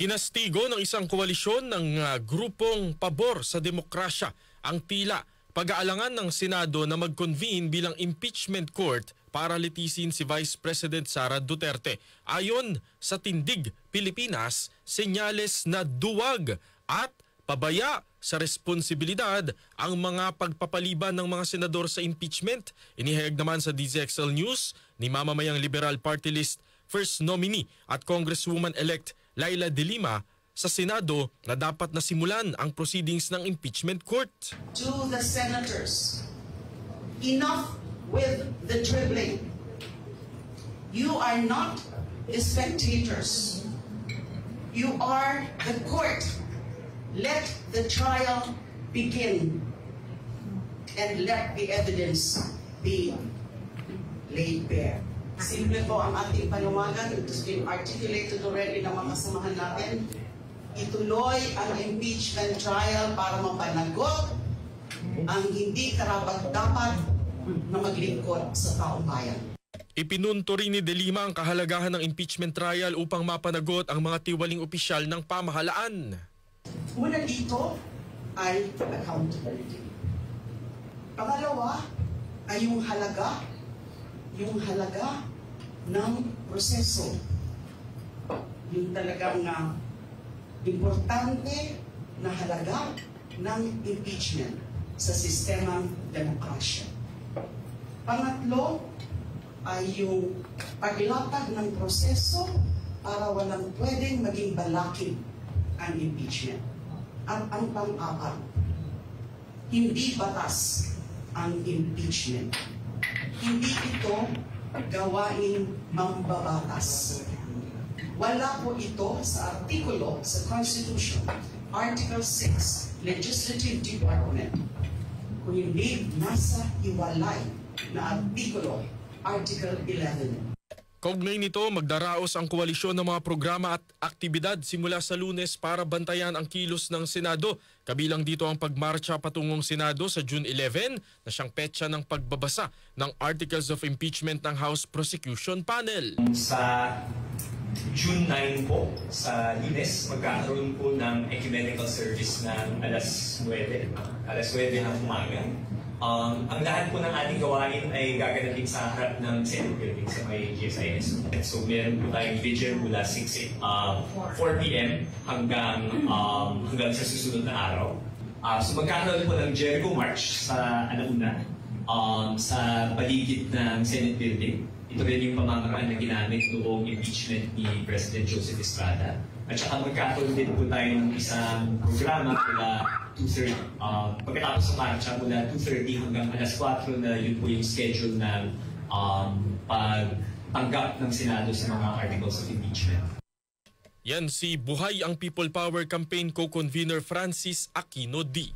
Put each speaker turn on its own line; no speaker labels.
Kinastigo ng isang koalisyon ng grupong pabor sa demokrasya ang tila pag-aalangan ng Senado na mag-convene bilang impeachment court para litisin si Vice President Sara Duterte. Ayon sa Tindig Pilipinas, senyales na duwag at pabaya sa responsibilidad ang mga pagpapaliban ng mga senador sa impeachment. Inihayag naman sa DZXL News ni mamamayang Liberal Party List First Nominee at Congresswoman-elect Laila De Lima sa Senado na dapat na simulan ang proceedings ng impeachment court.
To the senators, enough with the dribbling. You are not the spectators. You are the court. Let the trial begin and let the evidence be laid bare. Simple po ang ating panawagan. It has been articulated already ng mga kasamahan natin. Ituloy ang impeachment trial para mapanagot ang hindi karapat-dapat na maglingkod sa taong bayan.
Ipinunto rin ni De Lima ang kahalagahan ng impeachment trial upang mapanagot ang mga tiwaling opisyal ng pamahalaan.
Una dito ay accountability. Pangalawa ay yung halaga ng proseso. Yung talagang importante na halaga ng impeachment sa sistemang demokrasya. Pangatlo ay yung paglatag ng proseso para walang pwedeng maging balakid ang impeachment. At ang pang-apat, hindi batas ang impeachment. Hindi ito gawaing mambabatas. Wala po ito sa artikulo sa Constitution, Article 6, Legislative Department. Kung hindi nasa hiwalay na artikulo, Article 11.
Kaugnay nito, magdaraos ang koalisyon ng mga programa at aktibidad simula sa Lunes para bantayan ang kilos ng Senado. Kabilang dito ang pagmarcha patungong Senado sa June 11 na siyang petsa ng pagbabasa ng Articles of Impeachment ng House Prosecution Panel.
Sa June 9 po, sa Lunes, magkakaroon po ng ecumenical service ng alas 9 ng umaga. Ang lahat po ng ating gawain ay gaganapin sa harap ng Senate Building sa may GSIS. So meron po tayong vigil mula 4 p.m. hanggang sa susunod na araw. So magkakaroon po ng Jericho March sa alauna sa paligid ng Senate Building. Ito rin yung pamamaraan na ginamit noong impeachment ni President Joseph Estrada. At saka magkakaroon din po tayo ng isang programa mula 2:30. Pagkatapos sa marcha mula 2:30 hanggang alas 4 na yun po yung schedule ng pagtanggap ng Senado sa mga articles of impeachment.
Yan si Buhay ang People Power Campaign Co-Convener Francis Aquino D.